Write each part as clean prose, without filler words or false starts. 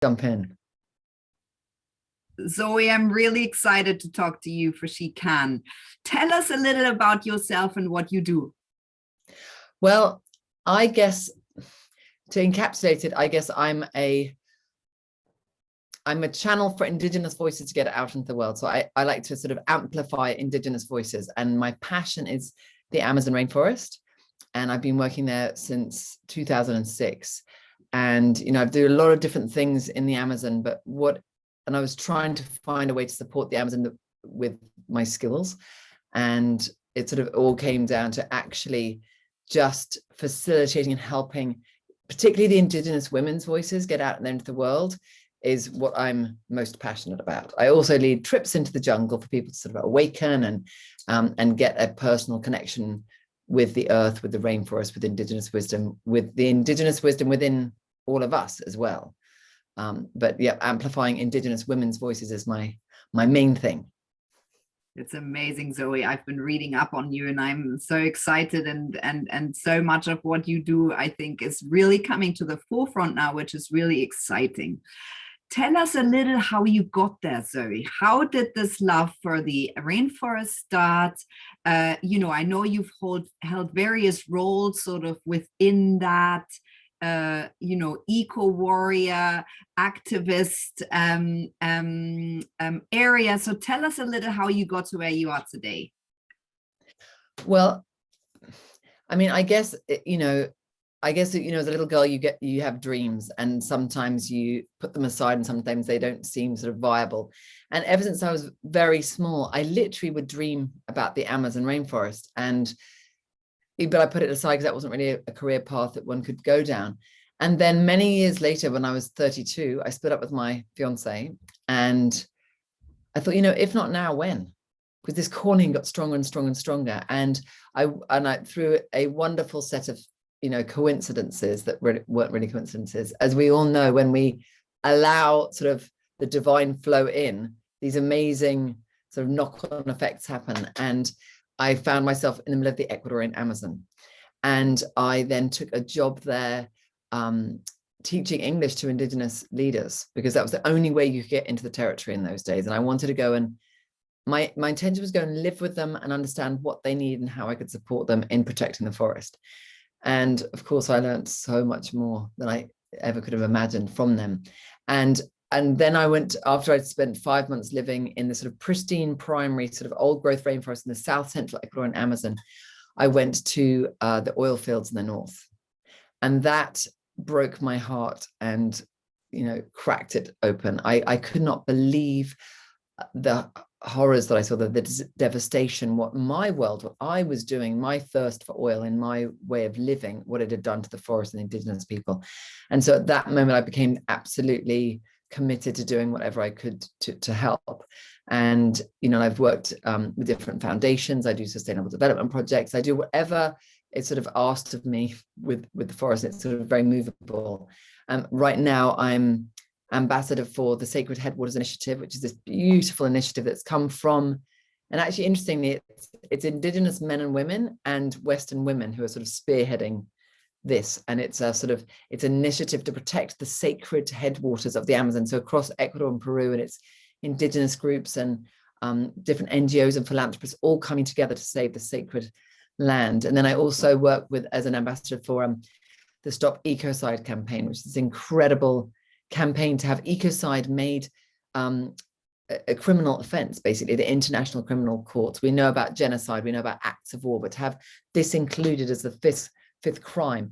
jump in. Zoe, I'm really excited to talk to you for She Can. Tell us a little about yourself and what you do. Well, I guess to encapsulate it, I guess I'm a channel for Indigenous voices to get out into the world. So I like to sort of amplify Indigenous voices. And my passion is the Amazon rainforest. And I've been working there since 2006. And, I do a lot of different things in the Amazon, and I was trying to find a way to support the Amazon with my skills. And it sort of all came down to actually just facilitating and helping, particularly the Indigenous women's voices get out there into the world, is what I'm most passionate about. I also lead trips into the jungle for people to sort of awaken and get a personal connection with the earth, with the rainforest, with Indigenous wisdom, with the Indigenous wisdom within all of us as well. But yeah, amplifying Indigenous women's voices is my main thing. It's amazing, Zoe. I've been reading up on you and I'm so excited, and so much of what you do, I think, is really coming to the forefront now, which is really exciting. Tell us a little how you got there, Zoe. How did this love for the rainforest start? I know you've held various roles sort of within that, eco warrior, activist area. So tell us a little how you got to where you are today. Well, I mean, I guess, as a little girl, you have dreams, and sometimes you put them aside and sometimes they don't seem sort of viable. And ever since I was very small, I literally would dream about the Amazon rainforest. But I put it aside because that wasn't really a career path that one could go down. And then many years later, when I was 32, I split up with my fiance, and I thought, if not now, when? Because this calling got stronger and stronger and stronger. And I through a wonderful set of coincidences that weren't really coincidences, as we all know, when we allow sort of the divine flow in, these amazing sort of knock-on effects happen. And I found myself in the middle of the Ecuadorian Amazon, and I then took a job there teaching English to Indigenous leaders, because that was the only way you could get into the territory in those days. And I wanted to go, and my intention was go and live with them and understand what they need and how I could support them in protecting the forest. And of course, I learned so much more than I ever could have imagined from them. And then I went, after I'd spent 5 months living in the sort of pristine primary sort of old growth rainforest in the south central Ecuadorian Amazon, I went to the oil fields in the north. And that broke my heart and, cracked it open. I could not believe the horrors that I saw, the devastation, what I was doing, my thirst for oil in my way of living, what it had done to the forest and Indigenous people. And so at that moment, I became absolutely committed to doing whatever I could to help. And, I've worked with different foundations. I do sustainable development projects. I do whatever is sort of asked of me with the forest. It's sort of very movable. Right now, I'm ambassador for the Sacred Headwaters Initiative, which is this beautiful initiative that's come from, and actually interestingly, it's Indigenous men and women and Western women who are sort of spearheading this. And it's an initiative to protect the sacred headwaters of the Amazon. So across Ecuador and Peru, and it's Indigenous groups and different NGOs and philanthropists all coming together to save the sacred land. And then I also work as an ambassador for the Stop Ecocide campaign, which is this incredible campaign to have ecocide made a criminal offense, basically the international criminal courts. We know about genocide, we know about acts of war, but to have this included as the fifth crime,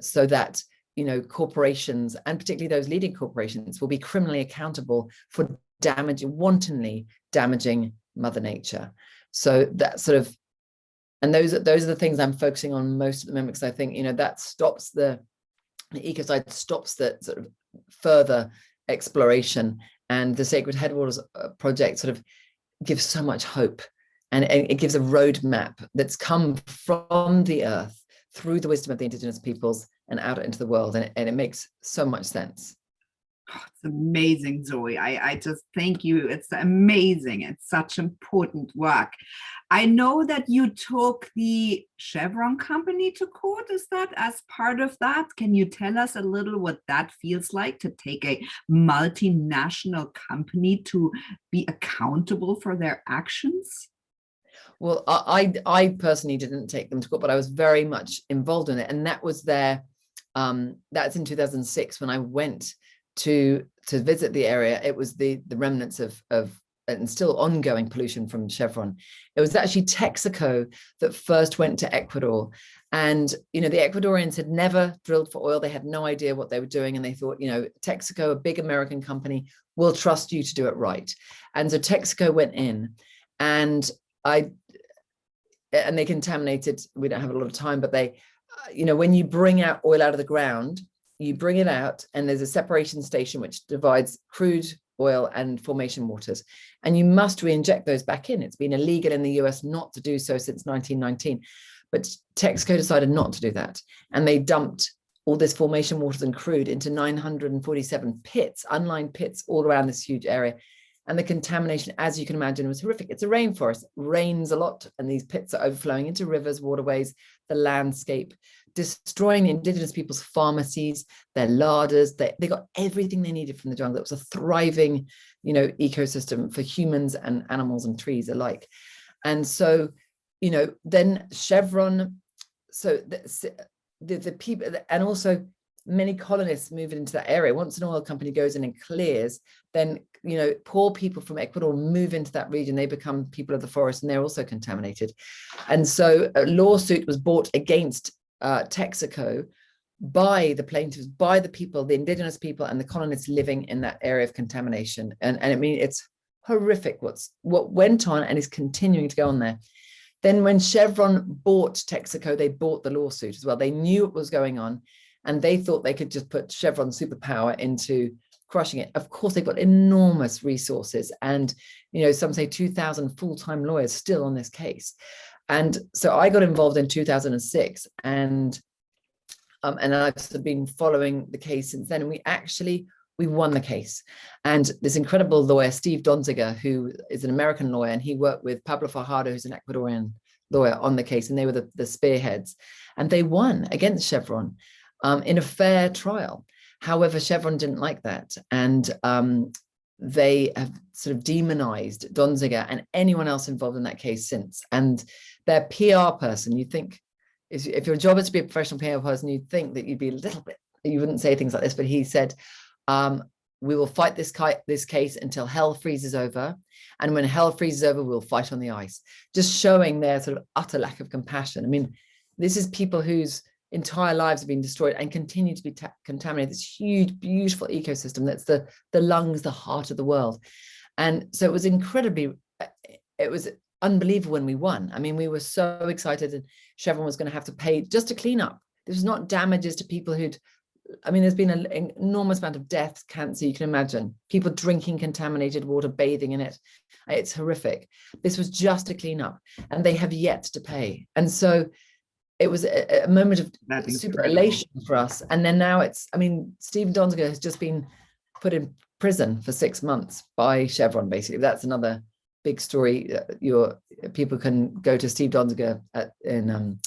so that corporations, and particularly those leading corporations, will be criminally accountable for wantonly damaging Mother Nature. So that sort of, and those are the things I'm focusing on most at the moment, because I think that stops the ecocide, stops the sort of further exploration, and the Sacred Headwaters project sort of gives so much hope, and it gives a roadmap that's come from the earth through the wisdom of the Indigenous peoples and out into the world, and it makes so much sense. Oh, It's amazing, Zoe. I just thank you. It's amazing. It's such important work. I know that you took the Chevron company to court. Is that as part of that? Can you tell us a little what that feels like to take a multinational company to be accountable for their actions? Well, I personally didn't take them to court, but I was very much involved in it. And that was that's in 2006 when I went to visit the area. It was the remnants of and still ongoing pollution from Chevron. It was actually Texaco that first went to Ecuador. And, the Ecuadorians had never drilled for oil. They had no idea what they were doing. And they thought, Texaco, a big American company, will trust you to do it right. And so Texaco went in and they contaminated. We don't have a lot of time, but they, when you bring out oil out of the ground, you bring it out and there's a separation station which divides crude oil and formation waters, and you must re-inject those back in. It's been illegal in the US not to do so since 1919, but Texaco decided not to do that, and they dumped all this formation waters and crude into 947 pits, unlined pits all around this huge area. And the contamination, as you can imagine, was horrific. It's a rainforest, it rains a lot, and these pits are overflowing into rivers, waterways, the landscape, destroying the indigenous people's pharmacies, their larders. They got everything they needed from the jungle. It was a thriving, ecosystem for humans and animals and trees alike. And so, then Chevron, so the people, and also many colonists move into that area. Once an oil company goes in and clears, then poor people from Ecuador move into that region. They become people of the forest, and they're also contaminated. And so a lawsuit was brought against Texaco by the plaintiffs, by the people, the indigenous people, and the colonists living in that area of contamination. And I mean, it's horrific what went on and is continuing to go on there. Then when Chevron bought Texaco, they bought the lawsuit as well. They knew what was going on, and they thought they could just put Chevron Superpower into crushing it. Of course, they've got enormous resources, and some say 2,000 full-time lawyers still on this case. And so I got involved in 2006, and I've sort of been following the case since then. And we won the case. And this incredible lawyer, Steve Donziger, who is an American lawyer, and he worked with Pablo Fajardo, who's an Ecuadorian lawyer, on the case, and they were the spearheads. And they won against Chevron in a fair trial. However, Chevron didn't like that, and they have sort of demonized Donziger and anyone else involved in that case since. And their PR person, you'd think, if your job is to be a professional PR person, you'd think that you'd be a little bit, you wouldn't say things like this, but he said, we will fight this case until hell freezes over. And when hell freezes over, we'll fight on the ice. Just showing their sort of utter lack of compassion. I mean, this is people whose entire lives have been destroyed and continue to be contaminated. This huge, beautiful ecosystem that's the lungs, the heart of the world. And so it was unbelievable when we won. I mean, we were so excited, and Chevron was going to have to pay just to clean up. This was not damages to people there's been an enormous amount of deaths, cancer, you can imagine, people drinking contaminated water, bathing in it. It's horrific. This was just to clean up, and they have yet to pay. And so it was a moment of super elation for us. And then now Steve Donziger has just been put in prison for 6 months by Chevron, basically. That's another big story. People can go to Steve Donziger in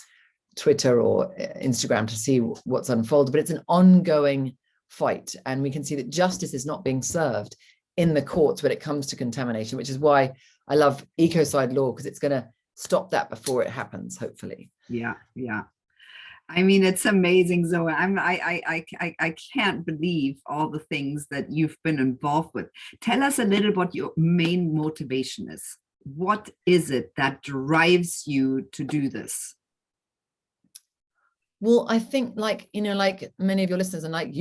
Twitter or Instagram to see what's unfolded, but it's an ongoing fight, and we can see that justice is not being served in the courts when it comes to contamination, which is why I love ecocide law, because it's going to stop that before it happens, hopefully. Yeah. I mean, it's amazing, Zoe. I can't believe all the things that you've been involved with. Tell us a little what your main motivation is. What is it that drives you to do this? Well, I think like many of your listeners and like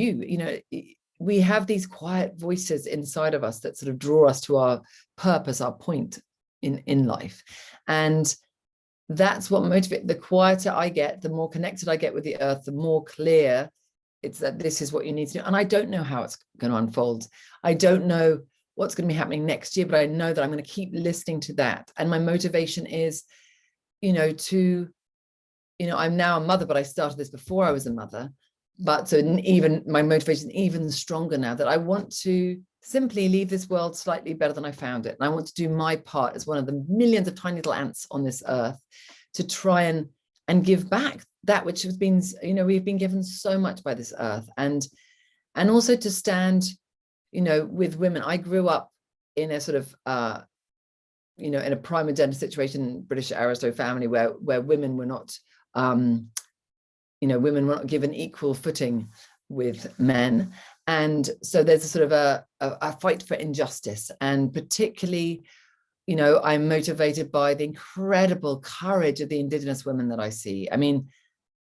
we have these quiet voices inside of us that sort of draw us to our purpose, our point in life. And that's what motivates. The quieter I get, the more connected I get with the earth, the more clear it's that this is what you need to do. And I don't know how it's going to unfold. I don't know what's going to be happening next year, but I know that I'm going to keep listening to that. And my motivation is, I'm now a mother, but I started this before I was a mother, but so even my motivation is even stronger now, that I want to simply leave this world slightly better than I found it. And I want to do my part as one of the millions of tiny little ants on this earth to try and give back that which has been, we've been given so much by this earth. And also to stand, with women. I grew up in a sort of, in a prima gender situation, British aristo family, where women were not, women were not given equal footing with men. And so there's a sort of a fight for injustice. And particularly, I'm motivated by the incredible courage of the Indigenous women that I see. I mean,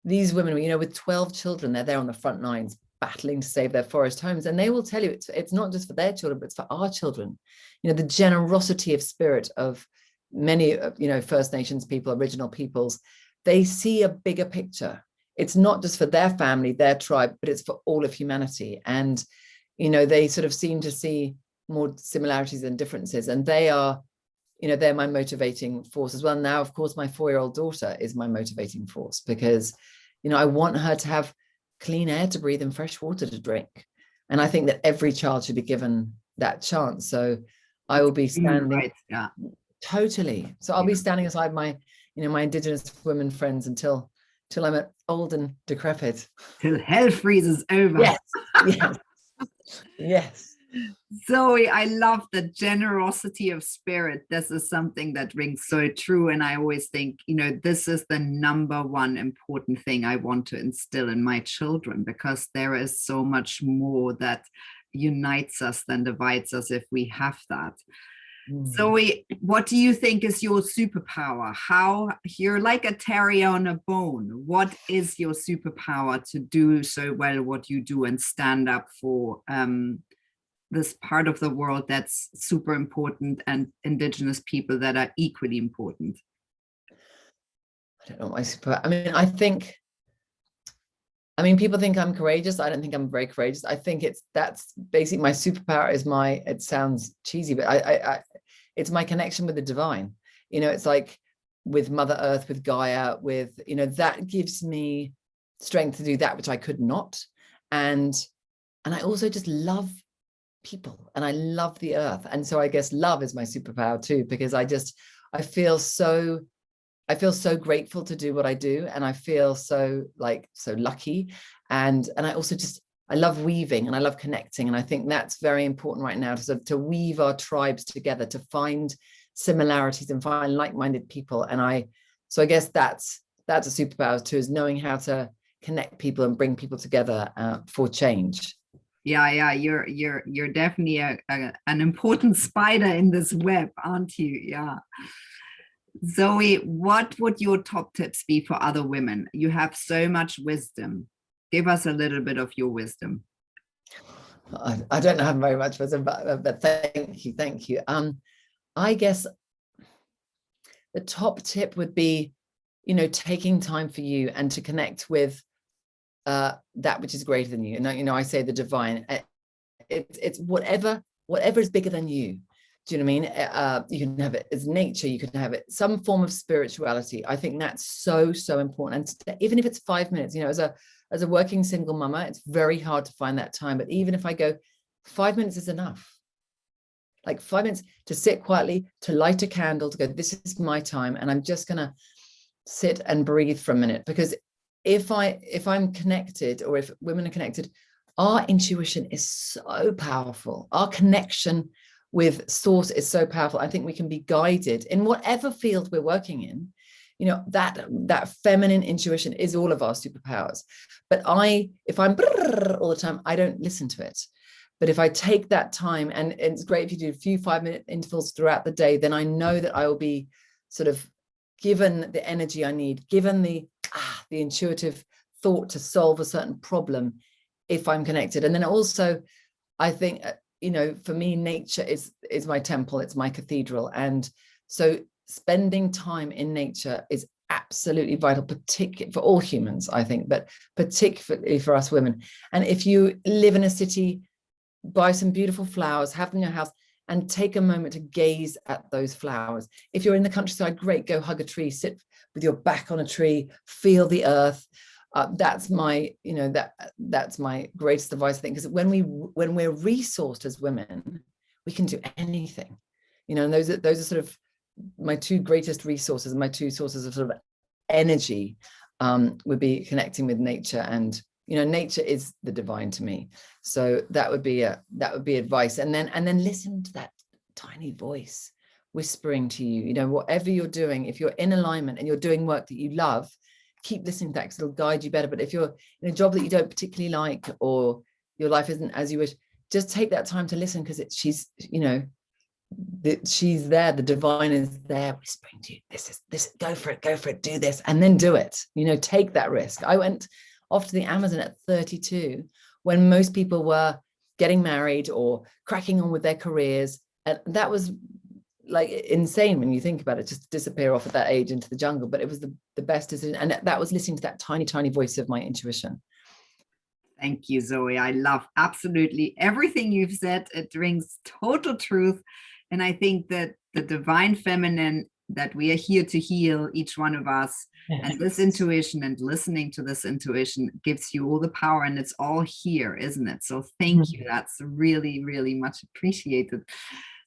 these women, with 12 children, they're there on the front lines battling to save their forest homes. And they will tell you it's not just for their children, but it's for our children. The generosity of spirit of many, First Nations people, Aboriginal peoples, they see a bigger picture. It's not just for their family, their tribe, but it's for all of humanity. And, they sort of seem to see more similarities than differences. And they are, they're my motivating force as well. Now, of course, my 4-year-old daughter is my motivating force, because, I want her to have clean air to breathe and fresh water to drink. And I think that every child should be given that chance. So I will be standing, right. Yeah, totally. So I'll be standing aside my, my Indigenous women friends until I'm old and decrepit. Till hell freezes over. Yes, yes, yes. Zoe, I love the generosity of spirit. This is something that rings so true. And I always think, this is the number one important thing I want to instill in my children, because there is so much more that unites us than divides us if we have that. Zoe, what do you think is your superpower? How you're like a terrier on a bone. What is your superpower to do so well what you do and stand up for this part of the world that's super important, and Indigenous people that are equally important? I don't know my superpower. I mean, people think I'm courageous. I don't think I'm very courageous. I think that's basically my superpower is it sounds cheesy, but it's my connection with the divine. It's like with Mother Earth, with Gaia, with, that gives me strength to do that which I could not. And I also just love people and I love the earth. And so I guess love is my superpower too, because I feel so grateful to do what I do. And I feel so lucky. And I also I love weaving and I love connecting. And I think that's very important right now to weave our tribes together, to find similarities and find like-minded people. And so I guess that's a superpower too, is knowing how to connect people and bring people together for change. Yeah, you're definitely an important spider in this web, aren't you? Yeah. Zoe, what would your top tips be for other women? You have so much wisdom. Give us a little bit of your wisdom. I don't have very much wisdom, but thank you. I guess the top tip would be, taking time for you and to connect with that which is greater than you. And I say the divine. It's whatever is bigger than you. Do you know what I mean? You can have it as nature. You can have it some form of spirituality. I think that's so important. And even if it's 5 minutes, as a working single mama, it's very hard to find that time. But even if I go, 5 minutes is enough. Like 5 minutes to sit quietly, to light a candle, to go, this is my time, and I'm just gonna sit and breathe for a minute. Because if I'm connected, or if women are connected, our intuition is so powerful. Our connection with source is so powerful. I think we can be guided in whatever field we're working in. That feminine intuition is all of our superpowers. But if I'm all the time, I don't listen to it. But if I take that time, and it's great if you do a few 5-minute intervals throughout the day, then I know that I will be sort of given the energy I need, given the intuitive thought to solve a certain problem if I'm connected. And then also, I think, for me, nature is my temple, it's my cathedral. And so spending time in nature is absolutely vital, particularly for all humans, I think, but particularly for us women. And if you live in a city, buy some beautiful flowers, have them in your house, and take a moment to gaze at those flowers. If you're in the countryside, great, go hug a tree, sit with your back on a tree, feel the earth. That's my, that's my greatest advice, I think, because when we're resourced as women, we can do anything, and those are sort of my two greatest resources, my two sources of sort of energy, would be connecting with nature, and nature is the divine to me. So that would be advice. And then listen to that tiny voice whispering to you, whatever you're doing, if you're in alignment and you're doing work that you love, keep listening to that, because it'll guide you better. But if you're in a job that you don't particularly like, or your life isn't as you wish, just take that time to listen, because she's there, the divine is there whispering to you, this, go for it, do this, and then do it. Take that risk. I went off to the Amazon at 32, when most people were getting married or cracking on with their careers, and that was like insane when you think about it, just to disappear off at that age into the jungle. But it was the best decision, and that was listening to that tiny voice of my intuition. Thank you, Zoe. I love absolutely everything you've said. It rings total truth. And I think that the divine feminine, that we are here to heal, each one of us, and this intuition and listening to this intuition gives you all the power, and it's all here, isn't it? So thank you. That's really, really much appreciated.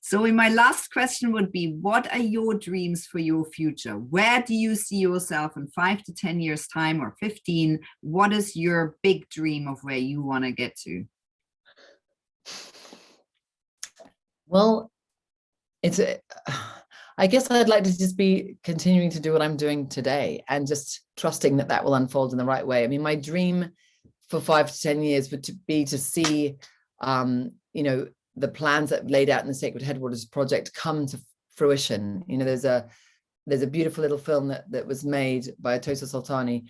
So my last question would be, what are your dreams for your future? Where do you see yourself in 5 to 10 years time, or 15? What is your big dream of where you want to get to? Well, I guess I'd like to just be continuing to do what I'm doing today, and just trusting that will unfold in the right way. I mean, my dream for 5 to 10 years would be to see, the plans that laid out in the Sacred Headwaters project come to fruition. There's a beautiful little film that was made by Atosa Soltani,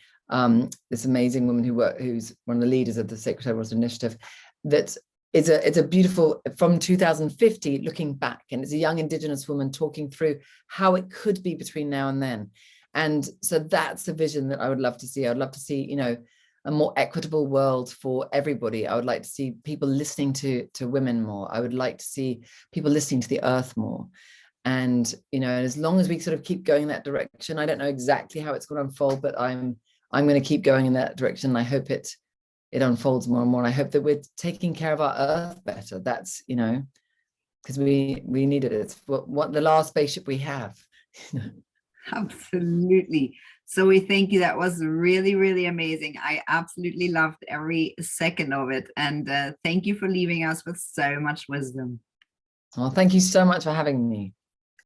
this amazing woman who's one of the leaders of the Sacred Headwaters Initiative. It's a beautiful, from 2050, looking back, and it's a young Indigenous woman talking through how it could be between now and then. And so that's the vision that I would love to see. I would love to see, a more equitable world for everybody. I would like to see people listening to women more. I would like to see people listening to the earth more. And, as long as we sort of keep going in that direction, I don't know exactly how it's going to unfold, but I'm going to keep going in that direction. I hope it unfolds more and more. And I hope that we're taking care of our earth better. That's, because we need it. It's what the last spaceship we have. Absolutely. So we thank you. That was really, really amazing. I absolutely loved every second of it. And thank you for leaving us with so much wisdom. Well, thank you so much for having me.